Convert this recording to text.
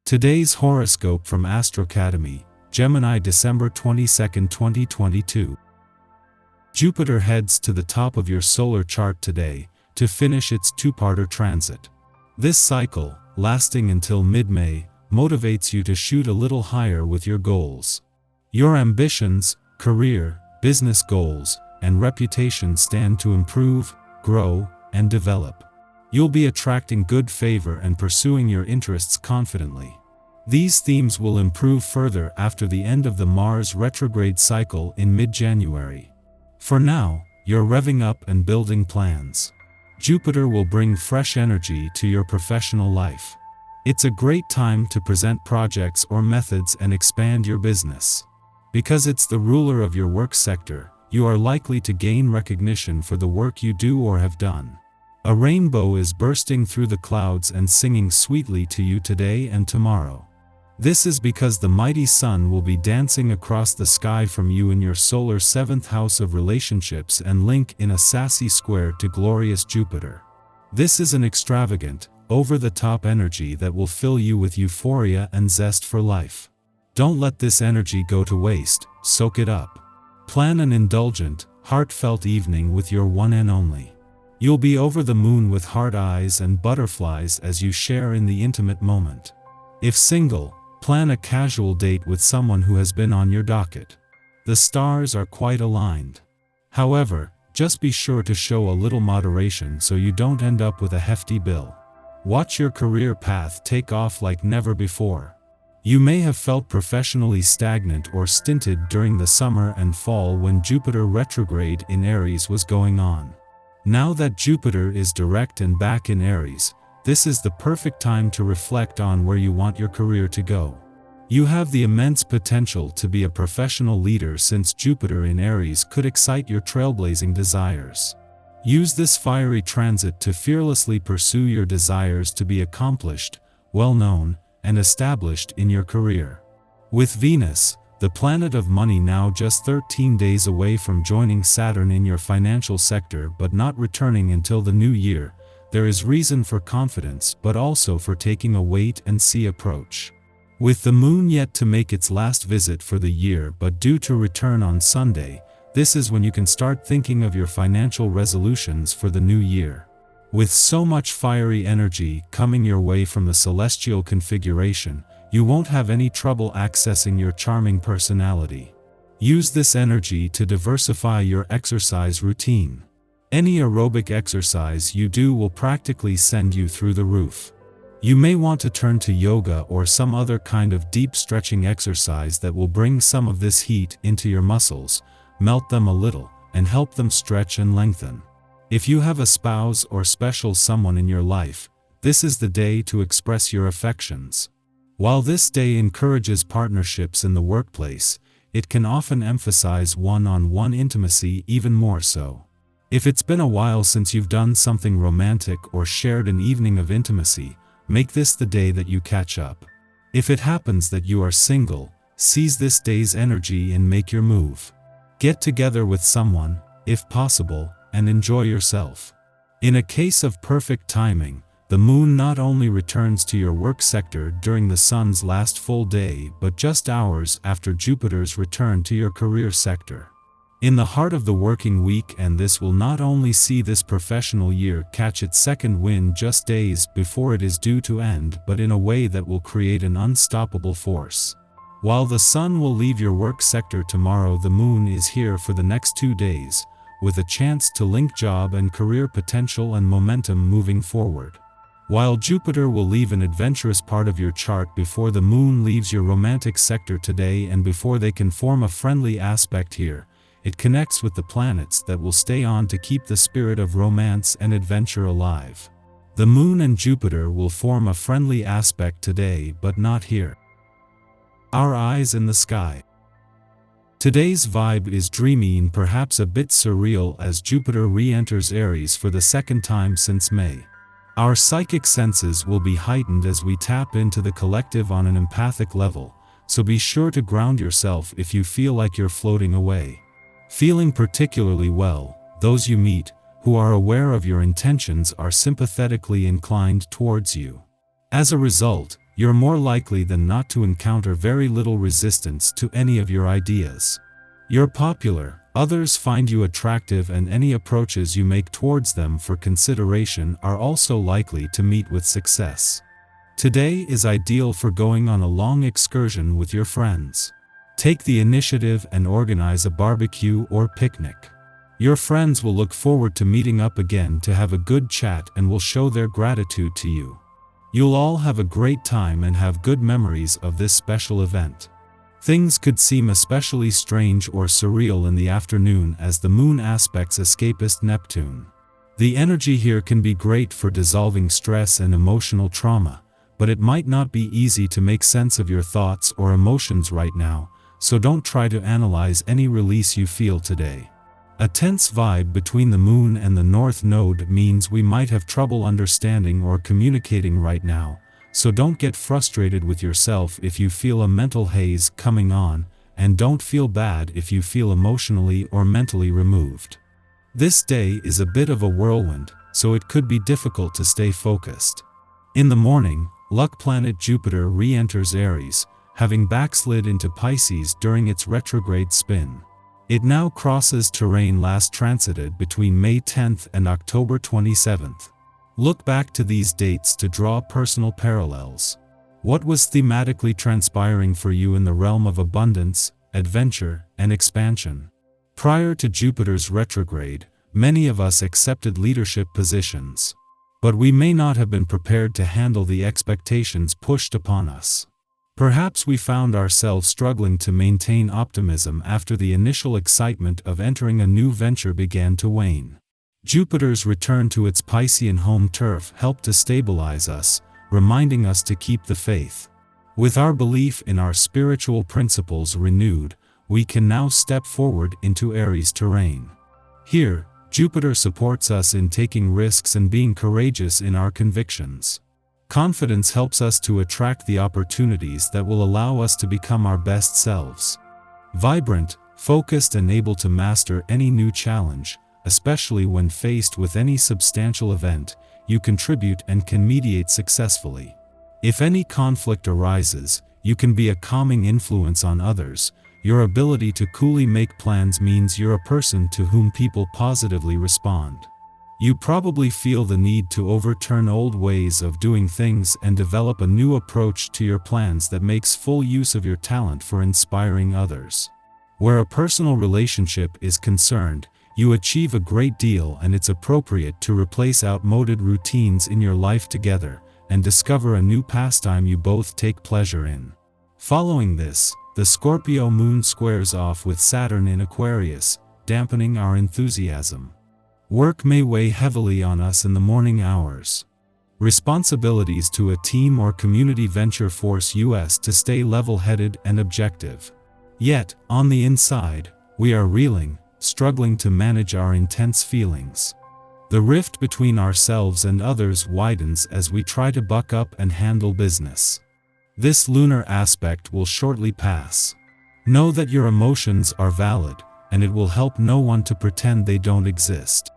Today's horoscope from Astrocademy, Gemini, December 22, 2022. Jupiter heads to the top of your solar chart today to finish its two-parter transit. This cycle, lasting until mid-May, motivates you to shoot a little higher with your goals. Your ambitions, career, business goals, and reputation stand to improve, grow, and develop. You'll be attracting good favor and pursuing your interests confidently. These themes will improve further after the end of the Mars retrograde cycle in mid-January. For now, you're revving up and building plans. Jupiter will bring fresh energy to your professional life. It's a great time to present projects or methods and expand your business. Because it's the ruler of your work sector, you are likely to gain recognition for the work you do or have done. A rainbow is bursting through the clouds and singing sweetly to you today and tomorrow. This is because the mighty sun will be dancing across the sky from you in your solar 7th house of relationships and link in a sassy square to glorious Jupiter. This is an extravagant, over-the-top energy that will fill you with euphoria and zest for life. Don't let this energy go to waste, soak it up. Plan an indulgent, heartfelt evening with your one and only. You'll be over the moon with heart eyes and butterflies as you share in the intimate moment. If single, plan a casual date with someone who has been on your docket. The stars are quite aligned. However, just be sure to show a little moderation so you don't end up with a hefty bill. Watch your career path take off like never before. You may have felt professionally stagnant or stinted during the summer and fall when Jupiter retrograde in Aries was going on. Now that Jupiter is direct and back in Aries, this is the perfect time to reflect on where you want your career to go. You have the immense potential to be a professional leader since Jupiter in Aries could excite your trailblazing desires. Use this fiery transit to fearlessly pursue your desires to be accomplished, well-known, and established in your career. With Venus, the planet of money, now just 13 days away from joining Saturn in your financial sector but not returning until the new year, there is reason for confidence but also for taking a wait-and-see approach. With the moon yet to make its last visit for the year but due to return on Sunday, this is when you can start thinking of your financial resolutions for the new year. With so much fiery energy coming your way from the celestial configuration, you won't have any trouble accessing your charming personality. Use this energy to diversify your exercise routine. Any aerobic exercise you do will practically send you through the roof. You may want to turn to yoga or some other kind of deep stretching exercise that will bring some of this heat into your muscles, melt them a little, and help them stretch and lengthen. If you have a spouse or special someone in your life, this is the day to express your affections. While this day encourages partnerships in the workplace, it can often emphasize one-on-one intimacy even more so. If it's been a while since you've done something romantic or shared an evening of intimacy, make this the day that you catch up. If it happens that you are single, seize this day's energy and make your move. Get together with someone, if possible, and enjoy yourself. In a case of perfect timing, the moon not only returns to your work sector during the sun's last full day but just hours after Jupiter's return to your career sector. In the heart of the working week, and this will not only see this professional year catch its second wind just days before it is due to end, but in a way that will create an unstoppable force. While the sun will leave your work sector tomorrow, the moon is here for the next 2 days, with a chance to link job and career potential and momentum moving forward. While Jupiter will leave an adventurous part of your chart before the moon leaves your romantic sector today and before they can form a friendly aspect here, it connects with the planets that will stay on to keep the spirit of romance and adventure alive. The moon and Jupiter will form a friendly aspect today but not here. Our eyes in the sky. Today's vibe is dreamy and perhaps a bit surreal as Jupiter re-enters Aries for the second time since May. Our psychic senses will be heightened as we tap into the collective on an empathic level, so be sure to ground yourself if you feel like you're floating away. Feeling particularly well, those you meet, who are aware of your intentions, are sympathetically inclined towards you. As a result, you're more likely than not to encounter very little resistance to any of your ideas. You're popular, others find you attractive, and any approaches you make towards them for consideration are also likely to meet with success. Today is ideal for going on a long excursion with your friends. Take the initiative and organize a barbecue or picnic. Your friends will look forward to meeting up again to have a good chat and will show their gratitude to you. You'll all have a great time and have good memories of this special event. Things could seem especially strange or surreal in the afternoon as the moon aspects escapist Neptune. The energy here can be great for dissolving stress and emotional trauma, but it might not be easy to make sense of your thoughts or emotions right now, so don't try to analyze any release you feel today. A tense vibe between the moon and the north node means we might have trouble understanding or communicating right now, so don't get frustrated with yourself if you feel a mental haze coming on, and don't feel bad if you feel emotionally or mentally removed. This day is a bit of a whirlwind, so it could be difficult to stay focused. In the morning, luck planet Jupiter re-enters Aries, having backslid into Pisces during its retrograde spin. It now crosses terrain last transited between May 10th and October 27th. Look back to these dates to draw personal parallels. What was thematically transpiring for you in the realm of abundance, adventure, and expansion? Prior to Jupiter's retrograde, many of us accepted leadership positions. But we may not have been prepared to handle the expectations pushed upon us. Perhaps we found ourselves struggling to maintain optimism after the initial excitement of entering a new venture began to wane. Jupiter's return to its Piscean home turf helped to stabilize us, reminding us to keep the faith. With our belief in our spiritual principles renewed, we can now step forward into Aries terrain. Here, Jupiter supports us in taking risks and being courageous in our convictions. Confidence helps us to attract the opportunities that will allow us to become our best selves. Vibrant, focused, and able to master any new challenge, especially when faced with any substantial event, you contribute and can mediate successfully. If any conflict arises, you can be a calming influence on others. Your ability to coolly make plans means you're a person to whom people positively respond. You probably feel the need to overturn old ways of doing things and develop a new approach to your plans that makes full use of your talent for inspiring others. Where a personal relationship is concerned, you achieve a great deal, and it's appropriate to replace outmoded routines in your life together and discover a new pastime you both take pleasure in. Following this, the Scorpio moon squares off with Saturn in Aquarius, dampening our enthusiasm. Work may weigh heavily on us in the morning hours. Responsibilities to a team or community venture force us to stay level-headed and objective. Yet, on the inside, we are reeling, struggling to manage our intense feelings. The rift between ourselves and others widens as we try to buck up and handle business. This lunar aspect will shortly pass. Know that your emotions are valid, and it will help no one to pretend they don't exist.